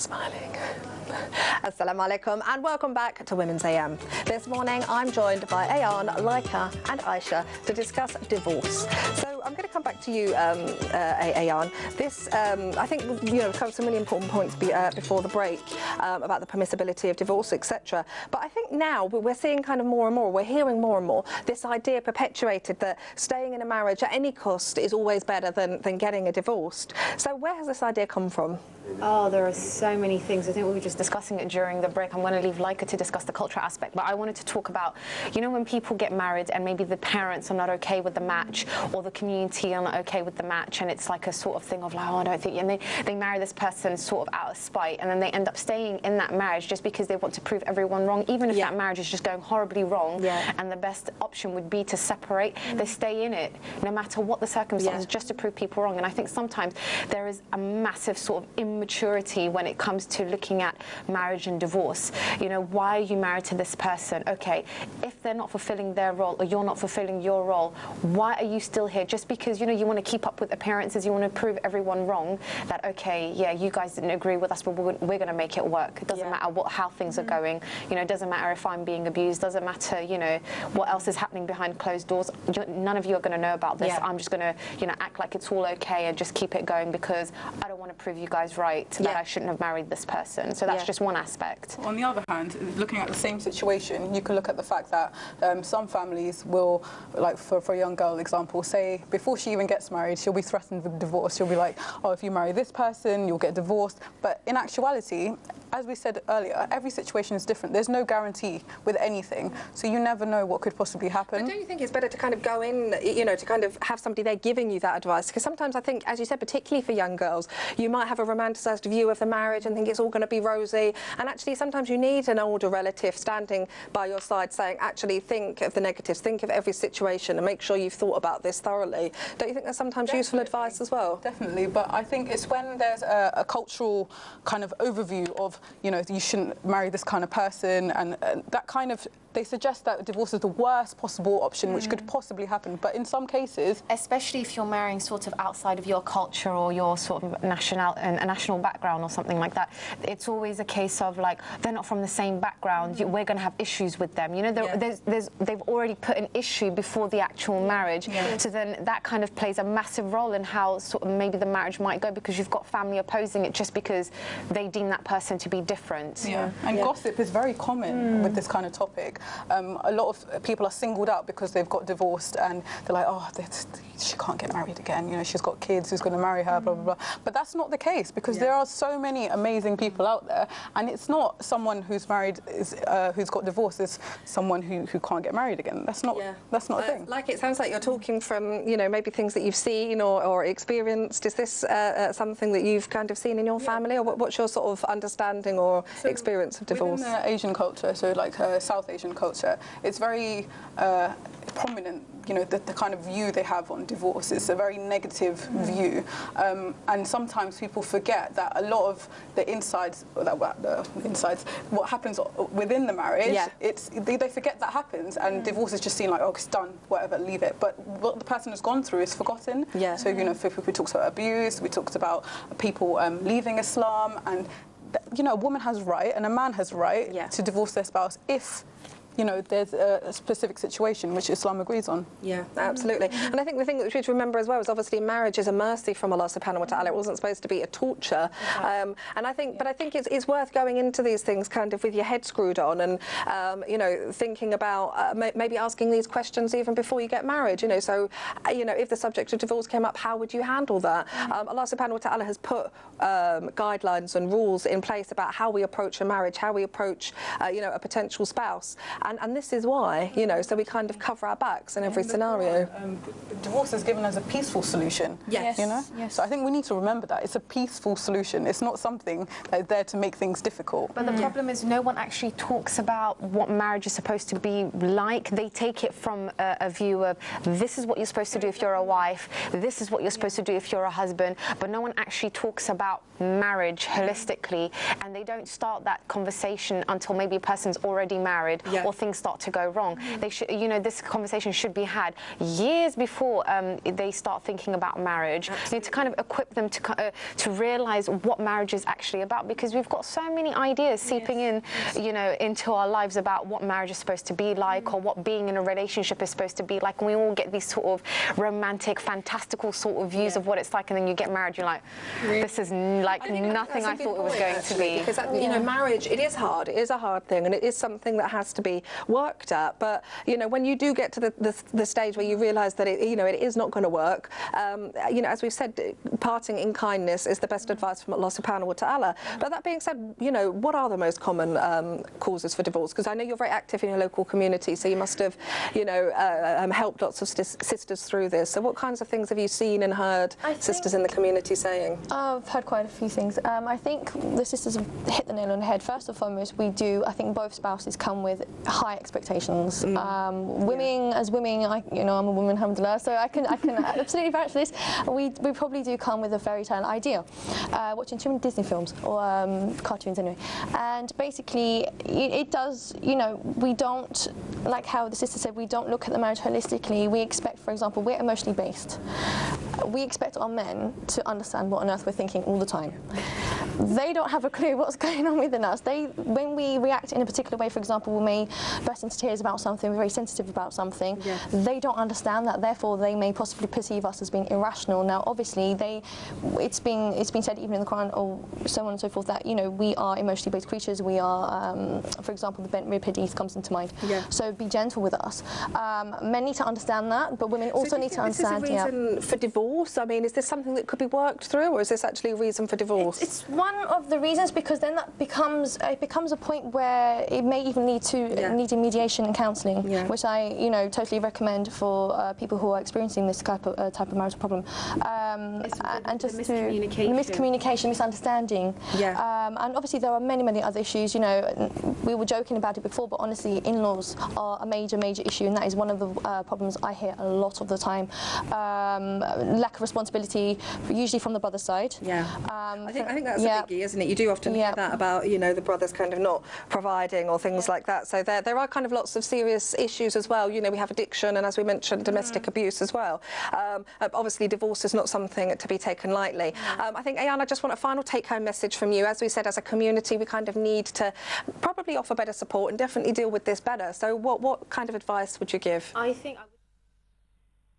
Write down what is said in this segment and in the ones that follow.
Smiling. Assalamu alaikum and welcome back to Women's AM. This morning I'm joined by Ayan, Laika and Aisha to discuss divorce. So I'm going to come back to you, Ayan. This, I think, covered some really important points before the break about the permissibility of divorce, etc. But I think now we're seeing kind of more and more, we're hearing more and more, this idea perpetuated that staying in a marriage at any cost is always better than getting a divorce. So where has this idea come from? Oh, there are so many things. I think we were just discussing it during the break. I'm going to leave Laika to discuss the cultural aspect, but I wanted to talk about, when people get married and maybe the parents are not okay with the match or the community are not okay with the match, and it's like a sort of thing of like, oh, I don't think, and they marry this person sort of out of spite, and then they end up staying in that marriage just because they want to prove everyone wrong, even if that marriage is just going horribly wrong, and the best option would be to separate. They stay in it no matter what the circumstances, just to prove people wrong. And I think sometimes there is a massive sort of immaturity when it comes to looking at marriage and divorce. Why are you married to this person? Okay, if they're not fulfilling their role or you're not fulfilling your role, why are you still here? Just because you want to keep up with appearances, you want to prove everyone wrong, that okay, yeah, you guys didn't agree with us, but we're going to make it work. It doesn't matter how things are going. It doesn't matter if I'm being abused, doesn't matter what else is happening behind closed doors. None of you are going to know about this. I'm just going to act like it's all okay and just keep it going because I don't want to prove you guys right that I shouldn't have married this person. So that's just one aspect. On the other hand, looking at the same situation, you can look at the fact that some families will, like for a young girl example, say before she even gets married, she'll be threatened with divorce. She'll be like, oh, if you marry this person, you'll get divorced. But in actuality, as we said earlier, every situation is different. There's no guarantee with anything. So you never know what could possibly happen. But don't you think it's better to kind of go in, to kind of have somebody there giving you that advice? Because sometimes I think, as you said, particularly for young girls, you might have a romanticised view of the marriage and think it's all going to be rosy. And actually, sometimes you need an older relative standing by your side saying, actually, think of the negatives, think of every situation and make sure you've thought about this thoroughly. Don't you think that's sometimes useful advice as well? Definitely, but I think it's when there's a cultural kind of overview of, you shouldn't marry this kind of person, and that kind of, they suggest that divorce is the worst possible option which could possibly happen. But in some cases, especially if you're marrying sort of outside of your culture or your sort of national background or something like that, it's always a case of like, they're not from the same background, we're going to have issues with them. They've already put an issue before the actual marriage, so then that kind of plays a massive role in how sort of maybe the marriage might go, because you've got family opposing it just because they deem that person to be different. And gossip is very common with this kind of topic. A lot of people are singled out because they've got divorced and they're like, oh, she can't get married again. She's got kids, who's going to marry her, blah, blah, blah. But that's not the case, because there are so many amazing people out there, and it's not someone who's married, who's got divorced, is someone who can't get married again. That's not a thing. Like, it sounds like you're talking from, maybe things that you've seen or experienced. Is this something that you've kind of seen in your family, or what's your sort of understanding or experience of divorce? Within the Asian culture, so like South Asian culture, it's very prominent, the kind of view they have on divorce. It's a very negative view, and sometimes people forget that a lot of the insides, what happens within the marriage, they forget that happens, and divorce is just seen like, oh, it's done, whatever, leave it. But what the person has gone through is forgotten. So, we talked about abuse, we talked about people leaving Islam, and a woman has a right and a man has a right to divorce their spouse if there's a specific situation which Islam agrees on. Yeah, absolutely. And I think the thing that we should remember as well is obviously marriage is a mercy from Allah subhanahu wa ta'ala. It wasn't supposed to be a torture. And I think, but I think it's worth going into these things kind of with your head screwed on and, thinking about maybe asking these questions even before you get married. So, if the subject of divorce came up, how would you handle that? Allah subhanahu wa ta'ala has put guidelines and rules in place about how we approach a marriage, how we approach, a potential spouse. And this is why, so we kind of cover our backs in every scenario. Divorce is given as a peaceful solution. Yes. Yes. So I think we need to remember that. It's a peaceful solution. It's not something that's there to make things difficult. But the problem is no one actually talks about what marriage is supposed to be like. They take it from a view of, this is what you're supposed to do if you're a wife, this is what you're supposed to do if you're a husband, but no one actually talks about marriage holistically, and they don't start that conversation until maybe a person's already married or or things start to go wrong. They should, you know, this conversation should be had years before they start thinking about marriage. You need to kind of equip them to realize what marriage is actually about, because we've got so many ideas seeping in, you know, into our lives about what marriage is supposed to be like, or what being in a relationship is supposed to be like. And we all get these sort of romantic, fantastical sort of views of what it's like, and then you get married, you're like, this is like nothing I thought it was going to be. Because you know, marriage, it is hard. It is a hard thing, and it is something that has to be worked at. But you know, when you do get to the stage where you realise that it, you know, it is not going to work, you know, as we've said, parting in kindness is the best advice from Allah subhanahu wa ta'ala. But that being said, you know, what are the most common causes for divorce? Because I know you're very active in your local community, so you must have, you know, helped lots of sisters through this. So what kinds of things have you seen and heard sisters in the community saying? I've heard quite a few things. I think the sisters have hit the nail on the head. First and foremost, I think both spouses come with high expectations. Women, as women, you know, I'm a woman, alhamdulillah, so I can absolutely vouch for this. We probably do come with a fairy tale idea, watching too many Disney films or cartoons anyway. And basically, it does, you know, we don't, like how the sister said, we don't look at the marriage holistically. We expect, for example, we're emotionally based. We expect our men to understand what on earth we're thinking all the time. They don't have a clue what's going on within us. When we react in a particular way, for example, we may burst into tears about something, we're very sensitive about something. They don't understand that, therefore they may possibly perceive us as being irrational. Now, obviously, it's been said even in the Quran, or so on and so forth, that, you know, we are emotionally based creatures. We are, for example, the bent rib hadith comes into mind. So be gentle with us. Men need to understand that, but women also need to understand. Is this a reason for divorce? I mean, is this something that could be worked through, or is this actually a reason for divorce? It's one of the reasons, because then that becomes a point where it may even lead to needing mediation and counselling, which I, you know, totally recommend for people who are experiencing this type of marital problem. And just the miscommunication, misunderstanding. And obviously there are many other issues. You know, we were joking about it before, but honestly, in-laws are a major issue, and that is one of the problems I hear a lot of the time. Lack of responsibility, usually from the brother's side. I think that's a biggie, isn't it? You do often hear that about, you know, the brothers kind of not providing or things like that. So there are kind of lots of serious issues as well. You know, we have addiction, and as we mentioned, domestic abuse as well. Obviously, divorce is not something to be taken lightly. I think, Ayan, I just want a final take-home message from you. As we said, as a community, we kind of need to probably offer better support and definitely deal with this better. So what kind of advice would you give? I think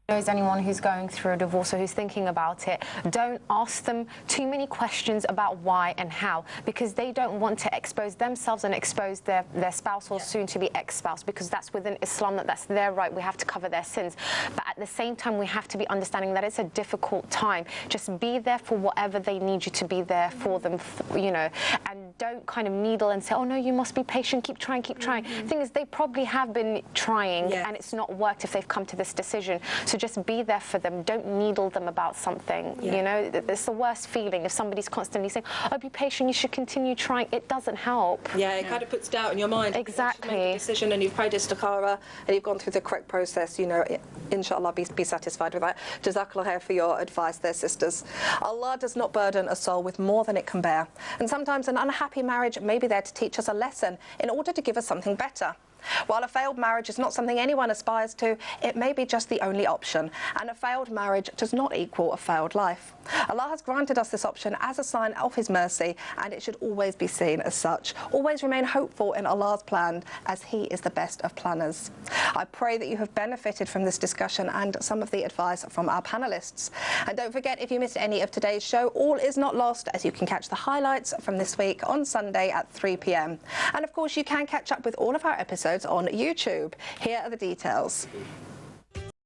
knows anyone who's going through a divorce or who's thinking about it, don't ask them too many questions about why and how, because they don't want to expose themselves and expose their spouse or soon-to-be ex-spouse, because that's within Islam, that's their right. We have to cover their sins. But at the same time, we have to be understanding that it's a difficult time. Just be there for whatever they need you to be there for them, you know, and don't kind of needle and say, oh no, you must be patient, keep trying. The thing is, they probably have been trying and it's not worked if they've come to this decision. So just be there for them. Don't needle them about something. You know, it's the worst feeling if somebody's constantly saying, oh, be patient, you should continue trying. It doesn't help. It kind of puts doubt in your mind. Exactly. You've made a decision and you've prayed istikhara and you've gone through the correct process, you know, inshallah, be satisfied with that. Jazakallah khair for your advice there, sisters. Allah does not burden a soul with more than it can bear. And sometimes an unhappy marriage may be there to teach us a lesson in order to give us something better. While a failed marriage is not something anyone aspires to, it may be just the only option. And a failed marriage does not equal a failed life. Allah has granted us this option as a sign of His mercy, and it should always be seen as such. Always remain hopeful in Allah's plan, as He is the best of planners. I pray that you have benefited from this discussion and some of the advice from our panellists. And don't forget, if you missed any of today's show, all is not lost, as you can catch the highlights from this week on Sunday at 3 p.m. And of course, you can catch up with all of our episodes on YouTube. Here are the details.